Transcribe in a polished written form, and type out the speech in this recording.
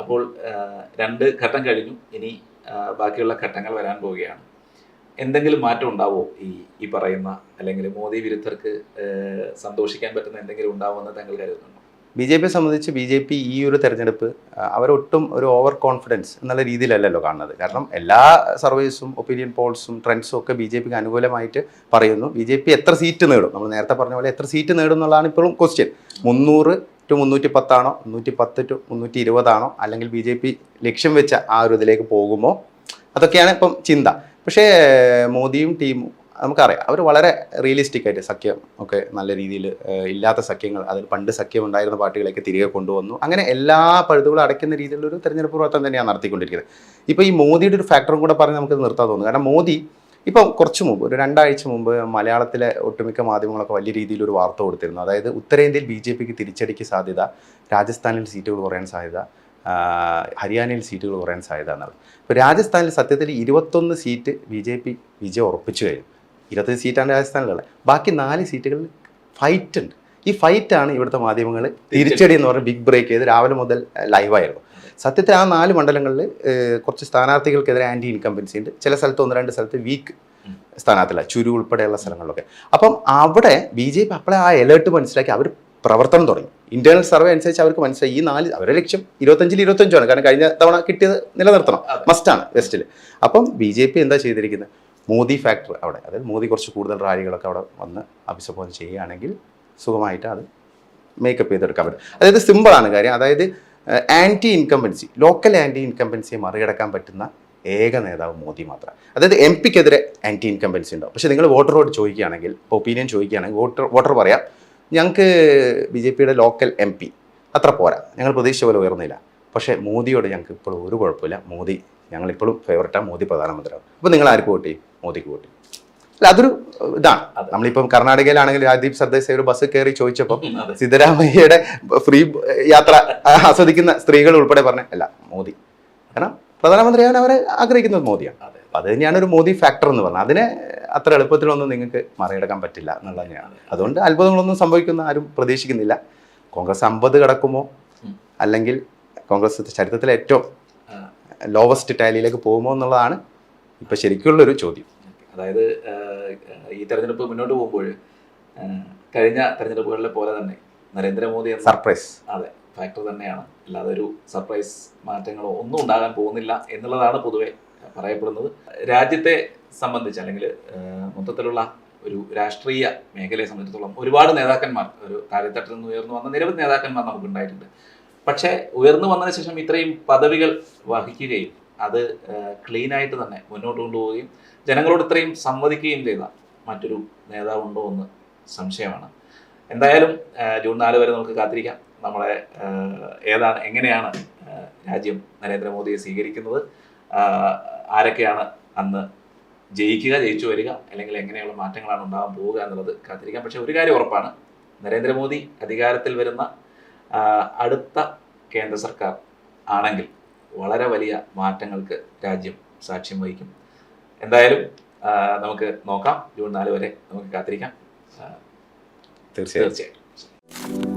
അപ്പോൾ 2 ഘട്ടം കഴിഞ്ഞു. ഇനി ബാക്കിയുള്ള ഘട്ടങ്ങൾ വരാൻ പോവുകയാണ്. എന്തെങ്കിലും മാറ്റം ഉണ്ടാവോ ഈ പറയുന്ന, അല്ലെങ്കിൽ മോദി വിരുദ്ധർക്ക് സന്തോഷിക്കാൻ പറ്റുന്ന എന്തെങ്കിലും ഉണ്ടാവുമെന്ന് താങ്കൾ കരുതുന്നുണ്ടോ? ബി ജെ പിയെ സംബന്ധിച്ച് ബി ജെ പി ഈ ഒരു തെരഞ്ഞെടുപ്പ് അവരൊട്ടും ഒരു ഓവർ കോൺഫിഡൻസ് എന്നുള്ള രീതിയിലല്ലല്ലോ കാണുന്നത്. കാരണം എല്ലാ സർവേസും ഒപ്പീനിയൻ പോൾസും ട്രെൻഡ്സും ഒക്കെ ബി ജെ പിക്ക് അനുകൂലമായിട്ട് പറയുന്നു. ബി ജെ പി എത്ര സീറ്റ് നേടും, നമ്മൾ നേരത്തെ പറഞ്ഞ പോലെ എത്ര സീറ്റ് നേടും എന്നുള്ളതാണ് ഇപ്പോഴും ക്വസ്റ്റ്യൻ. 300 to 310 ആണോ, 110 to 120 ആണോ, അല്ലെങ്കിൽ ബി ജെ പി ലക്ഷ്യം വെച്ച ആ ഒരു ഇതിലേക്ക് പോകുമോ, അതൊക്കെയാണ് ഇപ്പം ചിന്ത. പക്ഷേ മോദിയും ടീമും നമുക്കറിയാം അവർ വളരെ റിയലിസ്റ്റിക് ആയിട്ട് സഖ്യം ഒക്കെ നല്ല രീതിയിൽ ഇല്ലാത്ത സഖ്യങ്ങൾ, അതിൽ പണ്ട് സഖ്യം ഉണ്ടായിരുന്ന പാർട്ടികളൊക്കെ തിരികെ കൊണ്ടുവന്നു. അങ്ങനെ എല്ലാ പഴുതുകളും അടയ്ക്കുന്ന രീതിയിലൊരു തെരഞ്ഞെടുപ്പ് പ്രവർത്തനം തന്നെയാണ് നടത്തിക്കൊണ്ടിരിക്കുന്നത്. ഇപ്പോൾ ഈ മോദിയുടെ ഒരു ഫാക്ടറും കൂടെ പറഞ്ഞ് നമുക്ക് നിർത്താൻ തോന്നുന്നു. കാരണം മോദി ഇപ്പം കുറച്ച് മുമ്പ്, ഒരു 2 ആഴ്ച മുമ്പ് മലയാളത്തിലെ ഒട്ടുമിക്ക മാധ്യമങ്ങളൊക്കെ വലിയ രീതിയിലൊരു വാർത്ത കൊടുത്തിരുന്നു. അതായത് ഉത്തരേന്ത്യയിൽ ബി ജെ പിക്ക് തിരിച്ചടിക്ക് സാധ്യത, രാജസ്ഥാനിൽ സീറ്റുകൾ കുറയാൻ സാധ്യത, ഹരിയാനയിൽ സീറ്റുകൾ കുറയാൻ സാധ്യത എന്നുള്ളത്. ഇപ്പോൾ രാജസ്ഥാനിൽ സത്യത്തിൽ 21 സീറ്റ് ബി ജെ പി വിജയം ഉറപ്പിച്ചു കഴിഞ്ഞു. 20 സീറ്റാണ് രാജസ്ഥാനിലുള്ളത്. ബാക്കി 4 സീറ്റുകളിൽ ഫൈറ്റ് ഉണ്ട്. ഈ ഫൈറ്റാണ് ഇവിടുത്തെ മാധ്യമങ്ങൾ തിരിച്ചടി എന്ന് പറഞ്ഞ് ബിഗ് ബ്രേക്ക് ചെയ്ത് രാവിലെ മുതൽ ലൈവായിരുന്നു. സത്യത്തിൽ ആ 4 മണ്ഡലങ്ങളിൽ കുറച്ച് സ്ഥാനാർത്ഥികൾക്കെതിരെ ആൻറ്റി ഇൻകംബൻസി ഉണ്ട്. ചില സ്ഥലത്ത് 1-2 സ്ഥലത്ത് വീക്ക് സ്ഥാനാർത്ഥികള, ചുരു ഉൾപ്പെടെയുള്ള സ്ഥലങ്ങളിലൊക്കെ. അപ്പം അവിടെ ബി ജെ പി അപ്പോഴേ ആ അലേർട്ട് മനസ്സിലാക്കി അവർ പ്രവർത്തനം തുടങ്ങി. ഇന്റേണൽ സർവേ അനുസരിച്ച് അവർക്ക് മനസ്സിലായി ഈ 4 അവരുടെ ലക്ഷ്യം 25-25 ആണ്. കാരണം കഴിഞ്ഞ തവണ കിട്ടിയത് നിലനിർത്തണം, മസ്റ്റാണ് വെസ്റ്റിൽ. അപ്പം ബി ജെ പി എന്താ ചെയ്തിരിക്കുന്നത്, മോദി ഫാക്ടർ അവിടെ, അതായത് മോദി കുറച്ച് കൂടുതൽ റാലികളൊക്കെ അവിടെ വന്ന് അഭിസംബോധന ചെയ്യുകയാണെങ്കിൽ സുഖമായിട്ട് അത് മേക്കപ്പ് ചെയ്തെടുക്കാൻ പറ്റും. അതായത് സിമ്പിളാണ് കാര്യം. അതായത് ആൻറ്റി ഇൻകംബൻസി, ലോക്കൽ ആൻറ്റി ഇൻകംബൻസിയെ മറികടക്കാൻ പറ്റുന്ന ഏക നേതാവ് മോദി മാത്രം. അതായത് എം പിക്കെതിരെ ആൻറ്റി ഇൻകംബൻസി ഉണ്ടാവും. പക്ഷേ നിങ്ങൾ വോട്ടറോട് ചോദിക്കുകയാണെങ്കിൽ, ഒപ്പീനിയൻ ചോദിക്കുകയാണെങ്കിൽ വോട്ടർ പറയാം ഞങ്ങൾക്ക് ബി ജെ പിയുടെ ലോക്കൽ എം പി അത്ര പോരാ, ഞങ്ങൾ പ്രതീക്ഷിച്ച പോലെ ഉയർന്നില്ല, പക്ഷേ മോദിയോട് ഞങ്ങൾക്ക് ഇപ്പോഴും ഒരു കുഴപ്പമില്ല, മോദി ഞങ്ങളിപ്പോഴും ഫേവററ്റാണ്, മോദി പ്രധാനമന്ത്രിയാവും. അപ്പോൾ നിങ്ങൾ ആർക്ക് വോട്ട് ചെയ്യും? മോദിക്ക് വോട്ട് ചെയ്യും. അല്ല, അതൊരു ഇതാണ്. നമ്മളിപ്പം കർണാടകയിലാണെങ്കിൽ രാജ്ദീപ് സർദേശായി ഒരു ബസ് കയറി ചോദിച്ചപ്പോൾ സിദ്ധരാമയ്യയുടെ ഫ്രീ യാത്ര ആസ്വദിക്കുന്ന സ്ത്രീകൾ ഉൾപ്പെടെ പറഞ്ഞ അല്ല മോദി, കാരണം പ്രധാനമന്ത്രിയാവാൻ അവരെ ആഗ്രഹിക്കുന്നത് മോദിയാണ്. അത് തന്നെയാണ് ഒരു മോദി ഫാക്ടർ എന്ന് പറഞ്ഞാൽ. അതിനെ അത്ര എളുപ്പത്തിലൊന്നും നിങ്ങൾക്ക് മറികടക്കാൻ പറ്റില്ല എന്നുള്ളത് തന്നെയാണ്. അതുകൊണ്ട് അത്ഭുതങ്ങളൊന്നും സംഭവിക്കുന്ന ആരും പ്രതീക്ഷിക്കുന്നില്ല. കോൺഗ്രസ് 50 കടക്കുമോ, അല്ലെങ്കിൽ കോൺഗ്രസ് ചരിത്രത്തിലെ ഏറ്റവും ലോവസ്റ്റ് ടാലിയിലേക്ക് പോകുമോ എന്നുള്ളതാണ് ഇപ്പം ശരിക്കുള്ളൊരു ചോദ്യം. അതായത് ഈ തെരഞ്ഞെടുപ്പ് മുന്നോട്ട് പോകുമ്പോൾ കഴിഞ്ഞ തെരഞ്ഞെടുപ്പുകളിലെ പോലെ തന്നെ നരേന്ദ്രമോദി സർപ്രൈസ്, അതെ, ഫാക്ടർ തന്നെയാണ്. അല്ലാതെ ഒരു സർപ്രൈസ് മാറ്റങ്ങളോ ഒന്നും ഉണ്ടാകാൻ പോകുന്നില്ല എന്നുള്ളതാണ് പൊതുവെ പറയപ്പെടുന്നത്. രാജ്യത്തെ സംബന്ധിച്ച്, അല്ലെങ്കിൽ മൊത്തത്തിലുള്ള ഒരു രാഷ്ട്രീയ മേഖലയെ സംബന്ധിച്ചിടത്തോളം ഒരുപാട് നേതാക്കന്മാർ, ഒരു താഴെത്തട്ടിൽ നിന്ന് ഉയർന്നു വന്ന നിരവധി നേതാക്കന്മാർ നമുക്കുണ്ടായിട്ടുണ്ട്. പക്ഷേ ഉയർന്നു വന്നതിന് ശേഷം ഇത്രയും പദവികൾ വഹിക്കുകയും അത് ക്ലീനായിട്ട് തന്നെ മുന്നോട്ട് കൊണ്ടുപോവുകയും ജനങ്ങളോട് ഇത്രയും സംവദിക്കുകയും ചെയ്ത മറ്റൊരു നേതാവുണ്ടോ എന്ന് സംശയമാണ്. എന്തായാലും ജൂൺ 4 വരെ നമുക്ക് കാത്തിരിക്കാം. നമ്മളെ എങ്ങനെയാണ് രാജ്യം നരേന്ദ്രമോദിയെ സ്വീകരിക്കുന്നത്, ആരൊക്കെയാണ് അന്ന് ജയിച്ചു വരിക, അല്ലെങ്കിൽ എങ്ങനെയുള്ള മാറ്റങ്ങളാണ് ഉണ്ടാകാൻ പോവുക എന്നുള്ളത് കാത്തിരിക്കാം. പക്ഷെ ഒരു കാര്യം ഉറപ്പാണ്, നരേന്ദ്രമോദി അധികാരത്തിൽ വരുന്ന അടുത്ത കേന്ദ്ര സർക്കാർ ആണെങ്കിൽ വളരെ വലിയ മാറ്റങ്ങൾക്ക് രാജ്യം സാക്ഷ്യം വഹിക്കും. എന്തായാലും നമുക്ക് നോക്കാം. ജൂൺ 4 വരെ നമുക്ക് കാത്തിരിക്കാം. തീർച്ചയായിട്ടും.